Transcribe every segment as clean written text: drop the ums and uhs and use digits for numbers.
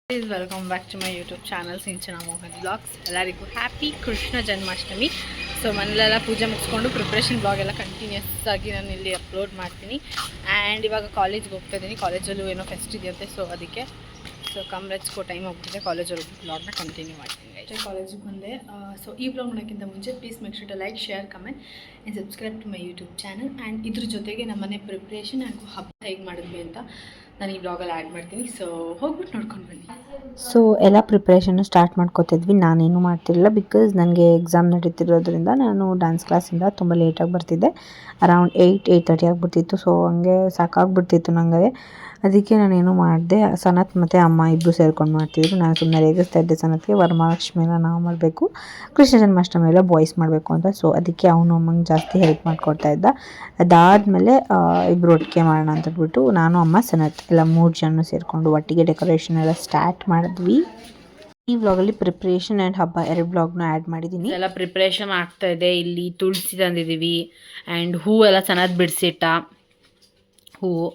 Please welcome back to my YouTube channel Sinchana Mohan Vlogs. ಎಲ್ಲರಿಗೂ happy Krishna Janmashtami. So ಮನೆಯಲ್ಲೆಲ್ಲ ಪೂಜೆ ಮುಗಿಸ್ಕೊಂಡು ಪ್ರಿಪ್ರೇಷನ್ ಬ್ಲಾಗ್ ಎಲ್ಲ ಕಂಟಿನ್ಯೂಸ್ ಆಗಿ ನಾನು ಇಲ್ಲಿ ಅಪ್ಲೋಡ್ ಮಾಡ್ತೀನಿ. ಆ್ಯಂಡ್ ಇವಾಗ ಕಾಲೇಜ್ಗೆ ಹೋಗ್ತಾ ಇದ್ದೀನಿ. ಕಾಲೇಜಲ್ಲೂ ಏನೋ ಫೆಸ್ಟ್ ಇದೆಯಂತೆ, ಸೊ ಅದಕ್ಕೆ ಕಮ್ ಲೆಟ್ಸ್ ಗೋ. ಟೈಮ್ ಹೋಗ್ಬಿಟ್ಟಿದೆ. ಕಾಲೇಜಲ್ಲಿ ಬ್ಲಾಗ್ನ ಕಂಟಿನ್ಯೂ ಮಾಡ್ತೀನಿ. ಕಾಲೇಜಿಗೆ ಬಂದೆ. ಸೊ ಈ ಬ್ಲಾಗ್ ಮಾಡೋಕ್ಕಿಂತ ಮುಂಚೆ please make sure to like, share, comment and subscribe to my YouTube channel. And ಇದ್ರ ಜೊತೆಗೆ ನಮ್ಮನೆ ಪ್ರಿಪ್ರೇಷನ್ ಹಾಗೂ ಹಬ್ಬ ಹೇಗೆ ಮಾಡಿದ್ವಿ ಅಂತ ನಾನು ಈ ಬ್ಲಾಗಲ್ಲಿ ಆ್ಯಡ್ ಮಾಡ್ತೀನಿ. ಸೊ ಹೋಗ್ಬಿಟ್ಟು ನೋಡ್ಕೊಂಡು ಬನ್ನಿ. ಸೊ ಎಲ್ಲ ಪ್ರಿಪ್ರೇಷನ್ನು ಸ್ಟಾರ್ಟ್ ಮಾಡ್ಕೋತಿದ್ವಿ. ನಾನೇನು ಮಾಡ್ತಿರಲಿಲ್ಲ, ಬಿಕಾಸ್ ನನಗೆ ಎಕ್ಸಾಮ್ ನಡೀತಿರೋದ್ರಿಂದ ನಾನು ಡ್ಯಾನ್ಸ್ ಕ್ಲಾಸಿಂದ ತುಂಬ ಲೇಟಾಗಿ ಬರ್ತಿದ್ದೆ. ಅರೌಂಡ್ 8-8:30 ಆಗಿಬಿಡ್ತಿತ್ತು. ಸೊ ಹಂಗೆ ಸಾಕಾಗ್ಬಿಡ್ತಿತ್ತು ನನಗೆ. ಅದಕ್ಕೆ ನಾನೇನು ಮಾಡಿದೆ, ಸನತ್ ಮತ್ತು ಅಮ್ಮ ಇಬ್ಬರು ಸೇರ್ಕೊಂಡು ಮಾಡ್ತಿದ್ರು. ನಾನು ಸುಮ್ಮನೆ ರೇಗಿಸ್ತಾ ಇದ್ದೆ ಸನತ್ಗೆ, ವರಮಹಾಲಕ್ಷ್ಮಿನ ನಾವು ಮಾಡಬೇಕು, ಕೃಷ್ಣ ಜನ್ಮಾಷ್ಟಮಿ ಎಲ್ಲ ಬಾಯ್ಸ್ ಮಾಡಬೇಕು ಅಂತ. ಸೊ ಅದಕ್ಕೆ ಅವನು ಅಮ್ಮಂಗೆ ಜಾಸ್ತಿ ಹೆಲ್ಪ್ ಮಾಡಿಕೊಡ್ತಾ ಇದ್ದ. ಅದಾದಮೇಲೆ ಇಬ್ಬರು ಒಟ್ಟಿಗೆ ಮಾಡೋಣ ಅಂತಬಿಟ್ಟು ನಾನು, ಅಮ್ಮ, ಸನತ್ ಎಲ್ಲ 3 ಜನ ಸೇರಿಕೊಂಡು ಒಟ್ಟಿಗೆ ಡೆಕೋರೇಷನ್ ಎಲ್ಲ ಸ್ಟಾರ್ಟ್ ಮಾಡಿದ್ವಿ. ಈ ವ್ಲಾಗಲ್ಲಿ ಪ್ರಿಪ್ರೇಷನ್ ಆ್ಯಂಡ್ ಹಬ್ಬ 2 ವ್ಲಾಗ್ನ ಆ್ಯಡ್ ಮಾಡಿದ್ದೀನಿ. ಎಲ್ಲ ಪ್ರಿಪ್ರೇಷನ್ ಆಗ್ತಾ ಇದೆ. ಇಲ್ಲಿ ತುಳಸಿ ತಂದಿದ್ದೀವಿ ಆ್ಯಂಡ್ ಹೂ ಎಲ್ಲ ಚೆನ್ನಾಗಿ ಬಿಡಿಸಿಟ್ಟ ಹೂವು.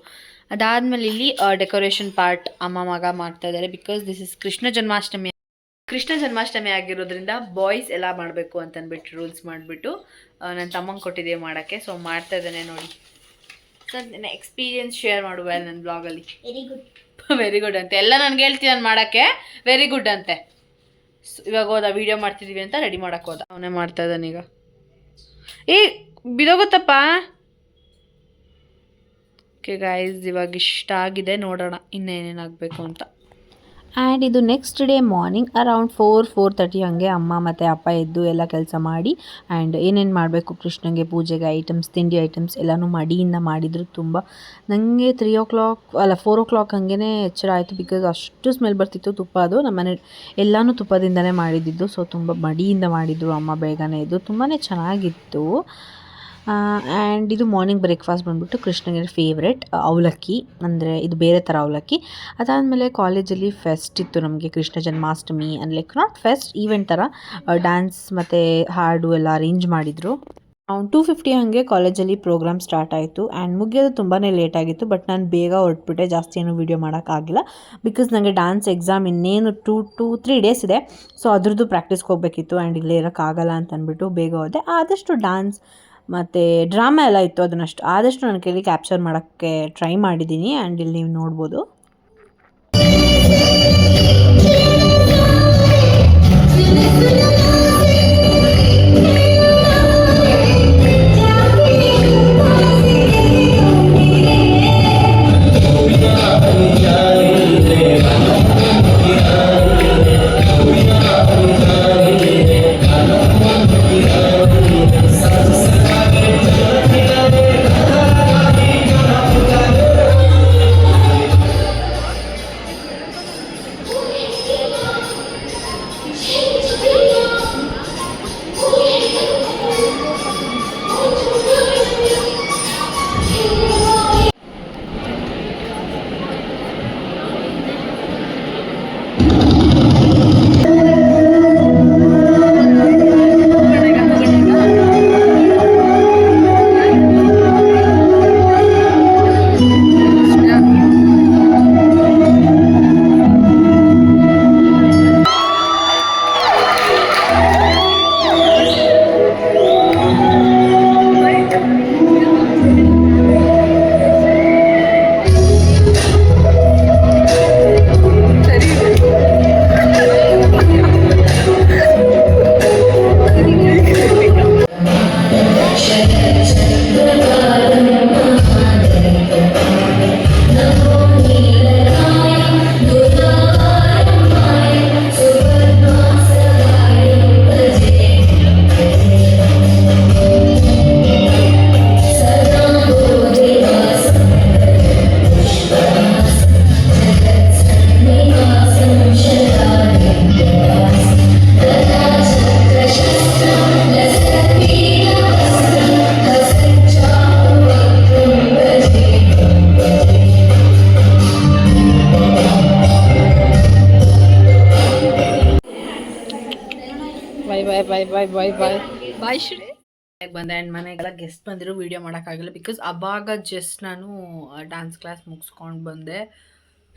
ಅದಾದಮೇಲೆ ಇಲ್ಲಿ ಡೆಕೋರೇಷನ್ ಪಾರ್ಟ್ ಅಮ್ಮ ಮಗ ಮಾಡ್ತಾ ಇದ್ದಾರೆ. Because this is Krishna Janmashtami ಆಗಿರೋದ್ರಿಂದ ಬಾಯ್ಸ್ ಎಲ್ಲ ಮಾಡಬೇಕು ಅಂತಂದ್ಬಿಟ್ಟು ರೂಲ್ಸ್ ಮಾಡಿಬಿಟ್ಟು ನನ್ನ ತಮ್ಮಂಗೆ ಕೊಟ್ಟಿದ್ದೀವಿ ಮಾಡೋಕ್ಕೆ. ಸೊ ಮಾಡ್ತಾ ಇದ್ದಾನೆ ನೋಡಿ. ಸರ್ ನನ್ನ ಎಕ್ಸ್ಪೀರಿಯನ್ಸ್ ಶೇರ್ ಮಾಡುವ ನನ್ನ ಬ್ಲಾಗಲ್ಲಿ. ವೆರಿ ಗುಡ್ ಅಂತೆ ಎಲ್ಲ ನನಗೆ ಹೇಳ್ತೀನಿ ನಾನು ಮಾಡೋಕ್ಕೆ. ವೆರಿ ಗುಡ್ ಅಂತೆ. ಇವಾಗ ಹೋದ ವೀಡಿಯೋ ಮಾಡ್ತಿದ್ದೀವಿ ಅಂತ ರೆಡಿ ಮಾಡೋಕ್ಕೆ ಹೋದ. ಅವನೇ ಮಾಡ್ತಾ ಇದ್ದಾನೆ ಈಗ. ಬಿದೋಗುತ್ತಪ್ಪ. ಓಕೆ ಗೈಸ್, ಇವಾಗ ಇಷ್ಟ ಆಗಿದೆ. ನೋಡೋಣ ಇನ್ನೇನೇನಾಗಬೇಕು ಅಂತ. ಆ್ಯಂಡ್ ಇದು ನೆಕ್ಸ್ಟ್ ಡೇ ಮಾರ್ನಿಂಗ್ ಅರೌಂಡ್ 4-4:30 ಹಾಗೆ ಅಮ್ಮ ಮತ್ತು ಅಪ್ಪ ಎದ್ದು ಎಲ್ಲ ಕೆಲಸ ಮಾಡಿ ಆ್ಯಂಡ್ ಏನೇನು ಮಾಡಬೇಕು ಕೃಷ್ಣಂಗೆ ಪೂಜೆಗೆ ಐಟಮ್ಸ್, ತಿಂಡಿ ಐಟಮ್ಸ್ ಎಲ್ಲನೂ ಮಡಿಯಿಂದ ಮಾಡಿದರು. ತುಂಬ ನನಗೆ 4 o'clock ಹಾಗೇ ಎಚ್ಚರ ಆಯಿತು. ಬಿಕಾಸ್ ಅಷ್ಟು ಸ್ಮೆಲ್ ಬರ್ತಿತ್ತು ತುಪ್ಪ. ಅದು ನಮ್ಮನೆ ಎಲ್ಲನೂ ತುಪ್ಪದಿಂದನೇ ಮಾಡಿದ್ದು. ಸೊ ತುಂಬ ಮಡಿಯಿಂದ ಮಾಡಿದರು ಅಮ್ಮ ಬೇಗನೆ ಎದ್ದು. ತುಂಬಾ ಚೆನ್ನಾಗಿತ್ತು. ಆ್ಯಂಡ್ ಇದು ಮಾರ್ನಿಂಗ್ ಬ್ರೇಕ್ಫಾಸ್ಟ್ ಬಂದುಬಿಟ್ಟು ಕೃಷ್ಣಗೆ ಫೇವ್ರೆಟ್ ಅವಲಕ್ಕಿ, ಅಂದರೆ ಇದು ಬೇರೆ ಥರ ಅವಲಕ್ಕಿ. ಅದಾದಮೇಲೆ ಕಾಲೇಜಲ್ಲಿ ಫೆಸ್ಟ್ ಇತ್ತು ನಮಗೆ, Krishna Janmashtami and like not fest, event ಥರ ಡ್ಯಾನ್ಸ್ ಮತ್ತು ಹಾಡು ಎಲ್ಲ ಅರೇಂಜ್ ಮಾಡಿದರು. ಅರೌಂಡ್ 2:50 ಹಾಗೆ ಕಾಲೇಜಲ್ಲಿ ಪ್ರೋಗ್ರಾಮ್ ಸ್ಟಾರ್ಟ್ ಆಯಿತು. ಆ್ಯಂಡ್ ಮುಗಿಯೋದು ತುಂಬಾ ಲೇಟಾಗಿತ್ತು. ಬಟ್ ನಾನು ಬೇಗ ಹೊರಟ್ಬಿಟ್ಟೆ, ಜಾಸ್ತಿ ಏನು ವೀಡಿಯೋ ಮಾಡೋಕ್ಕಾಗಿಲ್ಲ. ಬಿಕಾಸ್ ನನಗೆ ಡ್ಯಾನ್ಸ್ ಎಕ್ಸಾಮ್ ಇನ್ನೇನು 2-3 ಡೇಸ್ ಇದೆ. ಸೊ ಅದ್ರದ್ದು ಪ್ರಾಕ್ಟೀಸ್ಗೆ ಹೋಗಬೇಕಿತ್ತು ಆ್ಯಂಡ್ ಇಲ್ಲೇ ಇರೋಕ್ಕಾಗಲ್ಲ ಅಂತ ಅಂದ್ಬಿಟ್ಟು ಬೇಗ ಹೋದೆ. ಆದಷ್ಟು ಡ್ಯಾನ್ಸ್ ಮತ್ತು ಡ್ರಾಮಾ ಎಲ್ಲ ಇತ್ತು, ಅದನ್ನಷ್ಟು ಆದಷ್ಟು ನನ್ನ ಕೈಲಿ ಕ್ಯಾಪ್ಚರ್ ಮಾಡೋಕ್ಕೆ ಟ್ರೈ ಮಾಡಿದ್ದೀನಿ. ಆ್ಯಂಡ್ ಇಲ್ಲಿ ನೀವು ನೋಡ್ಬೋದು. ಬಾಯ್ ಶ್ರೀ. ಬಂದೆ ಆ್ಯಂಡ್ ಮನೆಗೆಲ್ಲ ಗೆಸ್ಟ್ ಬಂದಿರೋ ವೀಡಿಯೋ ಮಾಡೋಕ್ಕಾಗಿಲ್ಲ. ಬಿಕಾಸ್ ಅವಾಗ ಜಸ್ಟ್ ನಾನು ಡ್ಯಾನ್ಸ್ ಕ್ಲಾಸ್ ಮುಗಿಸ್ಕೊಂಡು ಬಂದೆ.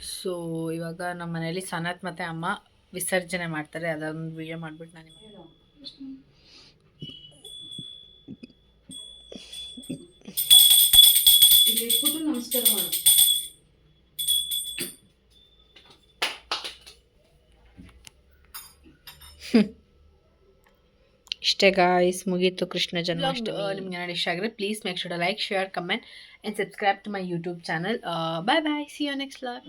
ಸೊ ಇವಾಗ ನಮ್ಮ ಮನೇಲಿ ಸನತ್ ಮತ್ತು ಅಮ್ಮ ವಿಸರ್ಜನೆ ಮಾಡ್ತಾರೆ, ಅದೊಂದು ವಿಡಿಯೋ ಮಾಡಿಬಿಟ್ಟು ನಾನು ನಮಸ್ಕಾರ ಮಾಡು. ಇಷ್ಟೇ ಗಾಯ್ಸ್, ಮುಗೀತು ಕೃಷ್ಣ ಜನ್ಮಾಷ್ಟಮಿ. ನಿಮ್ಗೆ ಏನಾದ್ರು ಇಷ್ಟ ಆಗಿದ್ರೆ please make sure to like, share, comment and subscribe to my YouTube channel. Bye bye, see you next vlog.